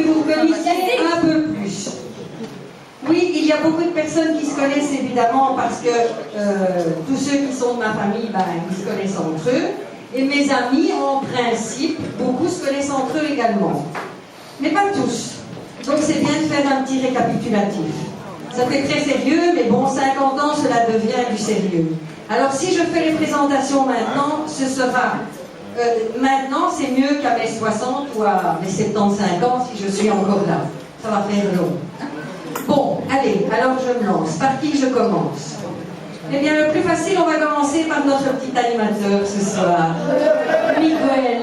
que vous me connaissiez un peu plus. Oui, il y a beaucoup de personnes qui se connaissent évidemment parce que tous ceux qui sont de ma famille, ben, ils se connaissent entre eux. Et mes amis, en principe, beaucoup se connaissent entre eux également. Mais pas tous. Donc c'est bien de faire un petit récapitulatif. Ça fait très sérieux, mais bon, 50 ans, cela devient du sérieux. Alors si je fais les présentations maintenant, ce sera... maintenant, c'est mieux qu'à mes 60 ou à mes 75 ans, si je suis encore là. Ça va faire long. Bon, allez, alors je me lance. Par qui je commence? Eh bien, le plus facile, on va commencer par notre petit animateur ce soir, Miguel.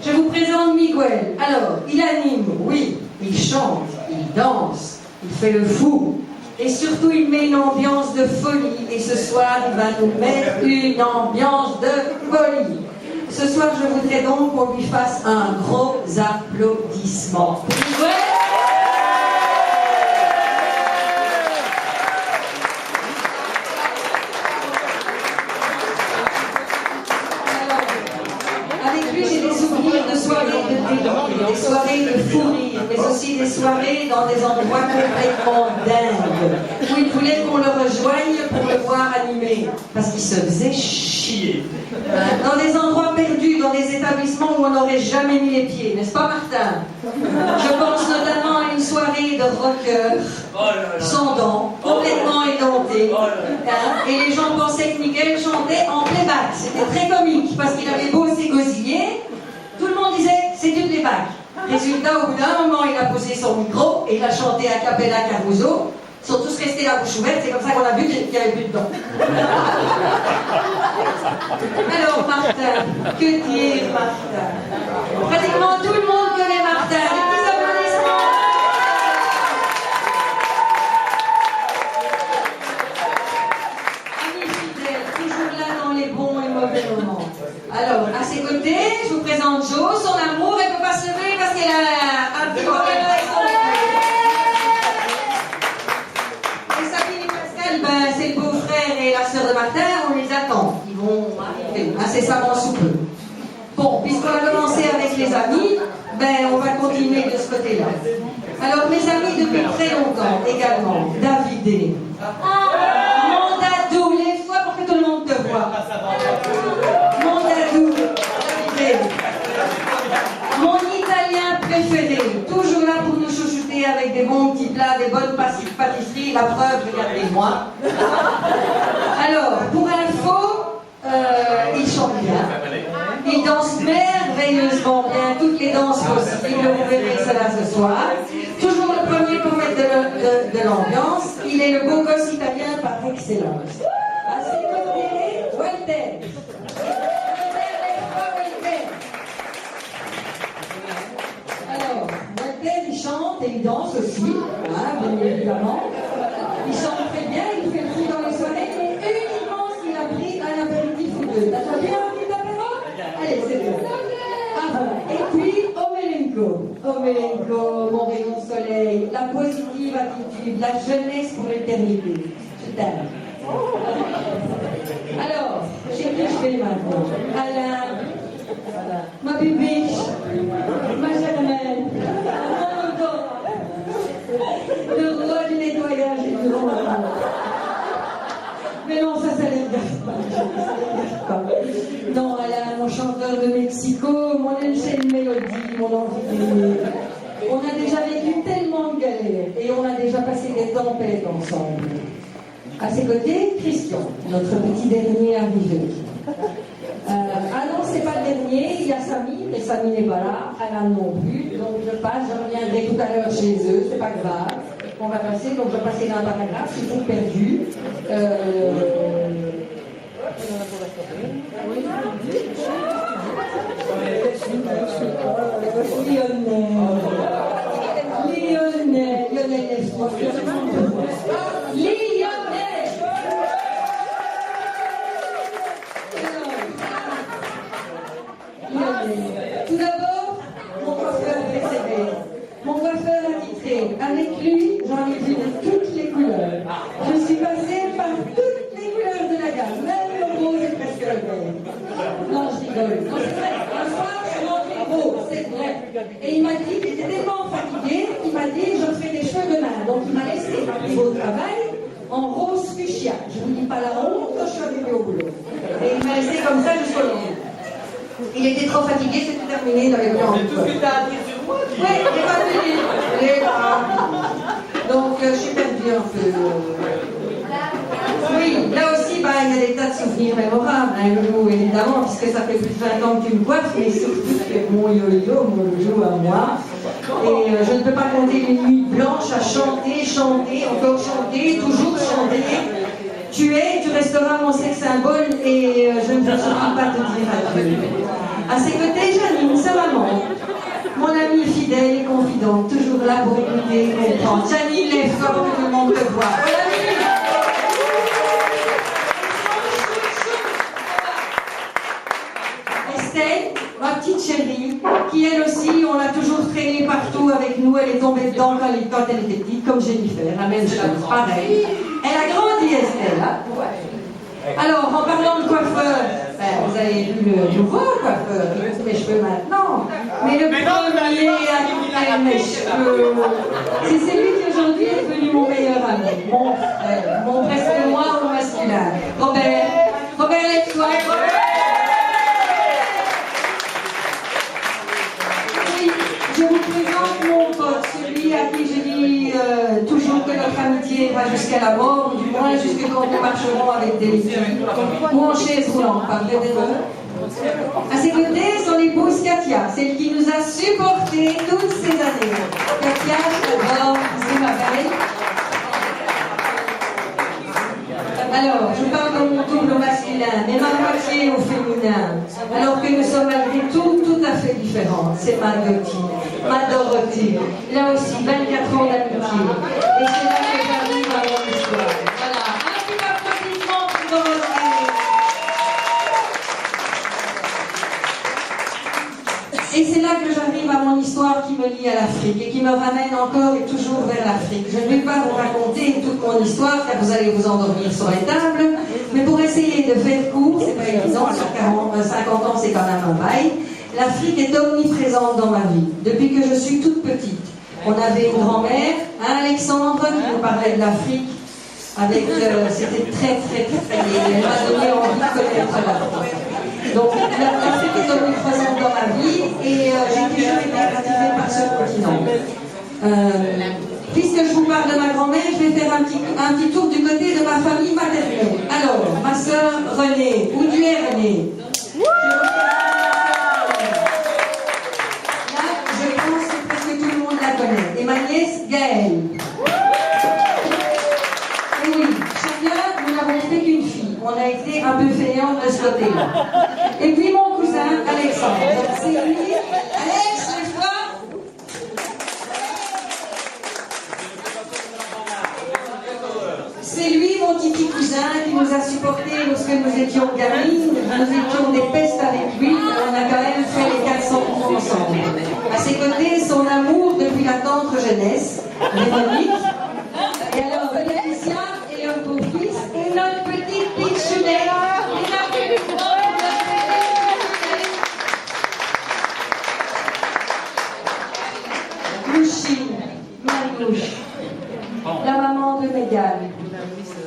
Je vous présente Miguel. Alors, il anime, oui, il chante, il danse, il fait le fou. Et surtout, il met une ambiance de folie. Et ce soir, il va nous mettre une ambiance de folie. Ce soir, je voudrais donc qu'on lui fasse un gros applaudissement. Miguel. Des soirées de fou rire, mais aussi des soirées dans des endroits complètement dingues, où il voulait qu'on le rejoigne pour le voir animer, parce qu'il se faisait chier. Dans des endroits perdus, dans des établissements où on n'aurait jamais mis les pieds, n'est-ce pas Martin? Je pense notamment à une soirée de rockers, sans dents, complètement édentés, et les gens pensaient que Miguel chantait en playback. C'était très comique, parce qu'il avait beau s'égosiller, tout le monde disait c'est du playback. Résultat, au bout d'un moment, il a posé son micro et il a chanté a cappella Caruso. Ils sont tous restés la bouche ouverte, c'est comme ça qu'on a vu qu'il n'y avait plus de dents. Alors, Martin, que dire, Martin? Pratiquement tout le monde connaît Martin. Des petits applaudissements. Ami fidèle, toujours là dans les bons et mauvais moments. Alors, à ses côtés, je vous présente Jo, son amour, elle ne peut pas se lever parce qu'elle a un petit problème avec son Et Sabine et Pascal, ben, c'est le beau-frère et la sœur de Martin, on les attend. Ils vont arriver incessamment sous peu. Bon, puisqu'on a commencé avec les amis, ben, on va continuer de ce côté-là. Alors, mes amis depuis très longtemps également, Davidé. Mondadou, les fois pour que tout le monde te voit. Mondadou, Davidé. Mon Italien préféré, toujours là pour nous chouchouter avec des bons petits plats, des bonnes pâtisseries, la preuve, regardez-moi. Alors, pour info, il chante bien, il danse merveilleusement bien, toutes les danses possibles, vous verrez cela ce soir. Toujours le premier poète de l'ambiance, il est le beau gosse italien par excellence. À ses côtés, Walter. Alors, Walter, il chante et il danse aussi, bien évidemment. Il chante très bien, il fait le fou dans les soirées, mais uniquement s'il a pris un apéritif ou deux. T'as bien un petit apéro? Allez, c'est bon. Ah, voilà. Et puis, Omelenko, mon rayon de soleil, la positive attitude, la jeunesse pour l'éternité. Je t'aime. Alors, chez qui je vais maintenant? Alain, ma bibiche, ma Germaine, mon Dora, le roi du nettoyage et du rond. Mais non, ça les regarde pas. Non, Alain, mon chanteur de Mexico, mon ancienne mélodie, mon envie d'aimer. On a déjà vécu tellement de galères et on a déjà passé des tempêtes ensemble. À ses côtés, Christian, notre petit dernier arrivé. Ah non, c'est pas le dernier, il y a Samy, mais Samy n'est pas là, Alain non plus, donc je passe, je reviendrai tout à l'heure chez eux, c'est pas grave. On va passer, donc je vais passer dans un paragraphe, c'est tout perdu. Lionel, laisse-moi. Tout d'abord, mon coiffeur préféré, mon coiffeur attitré. Avec lui, j'en ai vu de toutes les couleurs. Je suis passée par toutes les couleurs de la gamme, même le rose est presque le vert. Non, je rigole. Non, c'est vrai. Un soir, je suis rentrée rose, c'est vrai. Et il m'a dit qu'il était tellement fatigué demain. Donc il m'a laissé arriver au travail en rose fuchsia. Je ne vous dis pas la honte quand je suis arrivée au boulot. Et il m'a laissé comme ça jusqu'au lendemain. Il était trop fatigué, c'était terminé, il n'avait plus envie de tout ce que tu as appris sur moi. Oui, il n'est pas fini. Il est là. Donc je suis perdue un peu. Oui, là aussi, bah, il y a des tas de souvenirs mémorables, hein, Loulou, évidemment, puisque ça fait plus de 20 ans que tu me coiffes, mais surtout que mon yo-yo, mon Loulou à moi. Et je ne peux pas compter une nuit blanche à chanter, chanter, encore chanter, toujours chanter. Tu es, tu resteras mon sexe symbole et je ne peux surtout pas te dire adieu. À ses côtés, Janine, sa maman, mon amie fidèle et confidente, toujours là pour écouter et comprendre. Janine, lève-toi pour que tout le monde te voie. Estelle, ma petite chérie, qui elle aussi, on l'a toujours traînée partout avec nous, elle est tombée dedans quand elle était petite, comme Jennifer, la même chose, pareil. Elle a grandi, Estelle. Hein? Alors, en parlant de coiffeur, vous avez vu le nouveau coiffeur, il coupe mes cheveux maintenant. Mais le premier a coupé mes cheveux. C'est celui qui aujourd'hui est devenu mon meilleur ami, mon frère, mon presque moi au masculin. Robert, lève-toi. Je vous présente mon pote, celui à qui je dis toujours que notre amitié va jusqu'à la mort, ou du moins jusqu'à quand nous marcherons avec des filles, ou en chaise roulante, par des noms. À ses côtés, son épouse Katia, celle qui nous a supportés toutes ces années. Katia, je t'adore, c'est ma belle. Alors, je parle de mon double au masculin, mais ma moitié au féminin. Alors que nous sommes malgré tout à fait différentes. C'est ma Dorothée. Là aussi, 24 ans d'amitié. Et c'est là que j'arrive à mon histoire. Voilà, un petit applaudissement pour Dorothée. Et c'est là que j'arrive à mon histoire qui me lie à l'Afrique et qui me ramène encore et toujours vers l'Afrique. Je ne vais pas vous raconter toute mon histoire car vous allez vous endormir sur les tables, mais pour essayer de faire court, c'est pas évident, sur 50 ans c'est quand même un bail. L'Afrique est omniprésente dans ma vie, depuis que je suis toute petite. On avait une grand-mère, Alexandre, qui nous parlait de l'Afrique. C'était très. Elle m'a donné envie de connaître l'Afrique. Donc l'Afrique est omniprésente dans ma vie et j'ai toujours été attirée par ce continent. Puisque je vous parle de ma grand-mère, je vais faire un petit tour du côté de ma famille maternelle. Alors, ma sœur Renée, où tu es Renée? Là, je pense que presque tout le monde la connaît. Et ma nièce Gaëlle. Et oui, chacun, nous n'avons fait qu'une fille. On a été un peu fainéants de ce côté-là. Et puis mon cousin Alexandre. C'est lui. Alex, lève-toi. C'est lui, mon petit cousin, qui nous a supportés lorsque nous étions gamines. Nous étions des pestes avec lui. On a quand même fait les 400 coups ensemble. À ses côtés, son amour depuis la tendre jeunesse, Véronique. Et alors, Laetitia et leur beau-fils. Et notre petite Pichounet. Louchine, Marie-Louche, la maman de Mégane.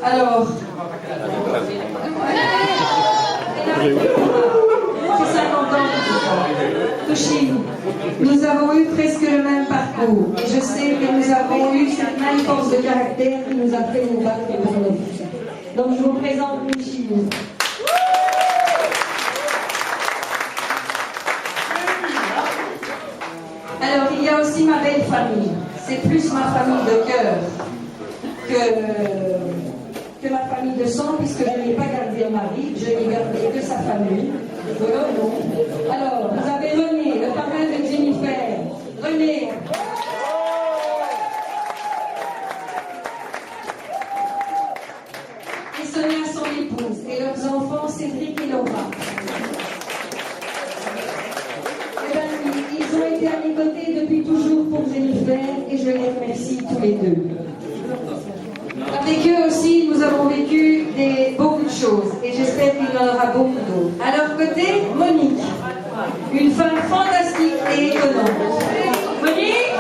Alors, c'est 50 ans de Louchine, nous avons eu presque le même parcours. Et je sais que nous avons eu cette même force de caractère qui nous a fait nous battre pour nos vies. Donc je vous présente Louchine. Alors, il y a aussi ma belle famille. C'est plus ma famille de cœur que ma famille de sang, puisque je n'ai pas gardé un mari, je n'ai gardé que sa famille. Voilà, non. Alors, vous avez René, le parrain de Jennifer. René. Et Sonia, son épouse, et leurs enfants, Cédric et Laura. Ils ont été à mes côtés depuis toujours pour Jennifer et je les remercie tous les deux. Avec eux aussi, nous avons vécu beaucoup de choses et j'espère qu'il y en aura beaucoup d'autres. À leur côté, Monique, une femme fantastique et étonnante. Monique,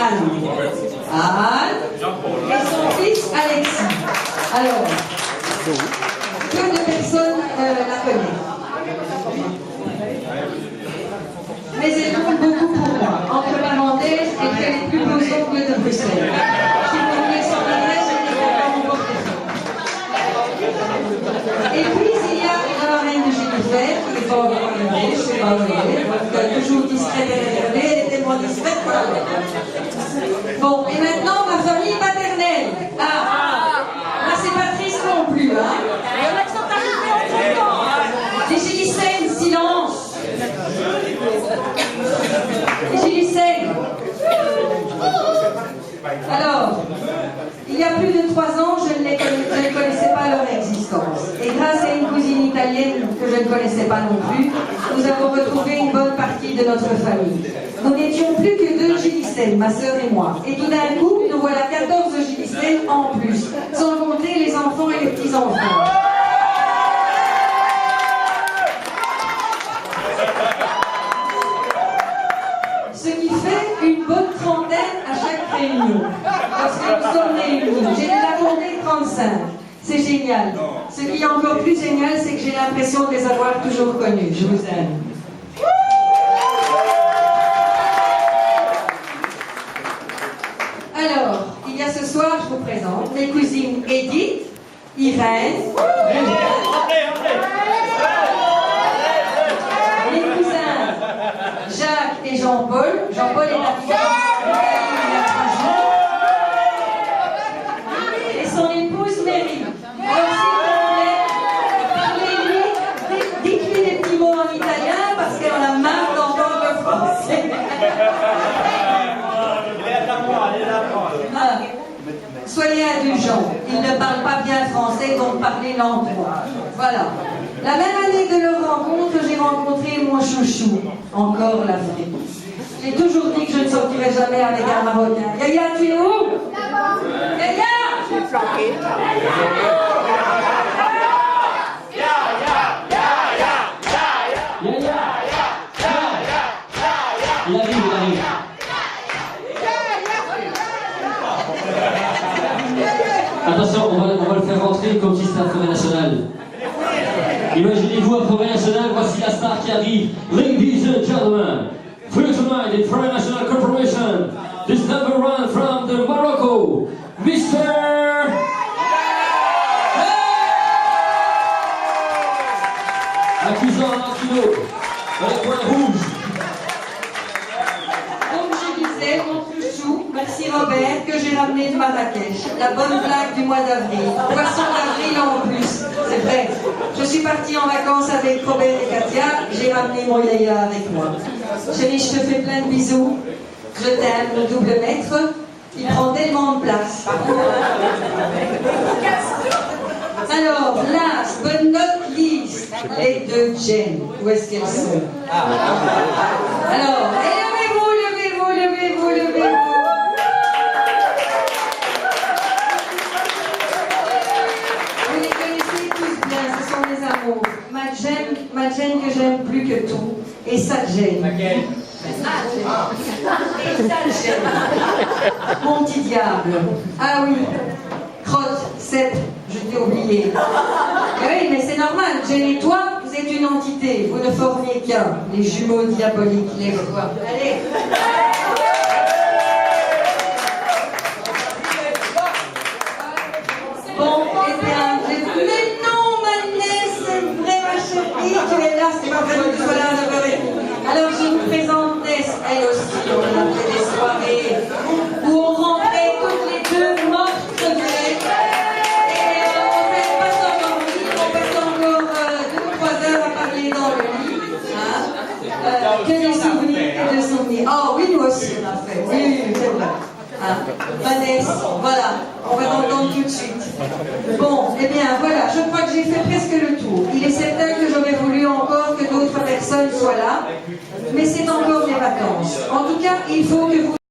Anne. Anne et son fils Alexis. Alors, peu de personnes la connaissent. Mais elle compte beaucoup pour moi. Entre parenthèses, elle fait les plus beaux ongles de Bruxelles. Je vais vous donner son adresse, je ne vais pas mon portefeuille. Et puis, il y a la reine de Jennifer, qui n'est pas encore arrivée, je ne sais pas où elle est, donc toujours discrète et réservée, elle est tellement discrète qu'on la voit. Bon, et maintenant, ma famille paternelle. Ah, là, c'est pas triste non plus, hein. Il y en a qui sont arrivés en temps. Les Gillicènes, silence. Les Gillicènes. Alors, il y a plus de 3 ans, je ne connaissais pas leur existence. Et grâce à une cousine italienne que je ne connaissais pas non plus, nous avons retrouvé une bonne partie de notre famille. Nous n'étions plus que 2 Gillicènes, ma sœur et moi. Et tout d'un coup, nous voilà 14 Gillicènes en plus, sans compter les enfants et les petits-enfants. Ce qui fait une bonne trentaine à chaque réunion. Parce que nous sommes réunis. J'ai déjà compté 35. C'est génial. Ce qui est encore plus génial, c'est que j'ai l'impression de les avoir toujours connus. Je vous aime. Alors, il y a ce soir, je vous présente mes cousines Edith, Irène, mes cousins Jacques et Jean-Paul. Jean-Paul est arrivé et son épouse Mary. Alors, s'il vous plaît, parlez-lui, dites-lui des petits mots en italien parce qu'elle en a marre d'entendre le français. Ah, soyez indulgents, il ne parle pas bien français, donc parlez lentement. Voilà. La même année de leur rencontre, j'ai rencontré mon chouchou, encore l'Afrique. J'ai toujours dit que je ne sortirais jamais avec un Marocain. Yaya, tu es où? Yaya! Je suis flanquée. Il arrive. Attention, on va le faire rentrer comme si c'était la forêt nationale. Imaginez-vous à forêt nationale, voici la star qui arrive. Ladies and gentlemen, for tonight in Forêt National Corporation, this number one from the Morocco, Mr. Accusant un kilo, avec point rouge. Donc je disais, mon chouchou, merci Robert, que j'ai ramené de Marrakech. La bonne blague du mois d'avril. Poisson d'avril en plus. C'est vrai. Je suis partie en vacances avec Robert et Katia. J'ai ramené mon yaya avec moi. Chérie, je te fais plein de bisous. Je t'aime, le double maître. Il prend tellement de place. Alors, last but not least, les 2 Jen. Où est-ce qu'elles sont? Alors, levez-vous. Vous les connaissez tous bien, ce sont mes amours. Ma Jen que j'aime plus que tout. Et sa Jen. Mon petit diable. Ah oui. Crotte, Sepp, je t'ai oublié. Oui, mais c'est normal. Jen et toi, vous êtes une entité. Vous ne formiez qu'un. Les jumeaux diaboliques, les fois. Allez. Bon, eh bien, mais non, Manès, c'est vrai, ma chérie, tu es là, c'est pas vrai que tu sois là à 9h30. Alors, je vous présente Ness, elle aussi, on a fait des soirées où on rentrait toutes les 2 mortes de grec. Et on fait pas s'endormir, on passe encore 2 ou 3 heures à parler dans le lit. Hein. Que des souvenirs, que des souvenirs. Oh oui, nous aussi on a fait, oui, c'est vrai. Hein. Vanessa, voilà, on va l'entendre tout de suite. Bon, eh bien voilà, je crois que j'ai fait presque le tour. Il est certain que j'aurais voulu encore que d'autres personnes soient là, mais c'est encore les vacances. En tout cas, il faut que vous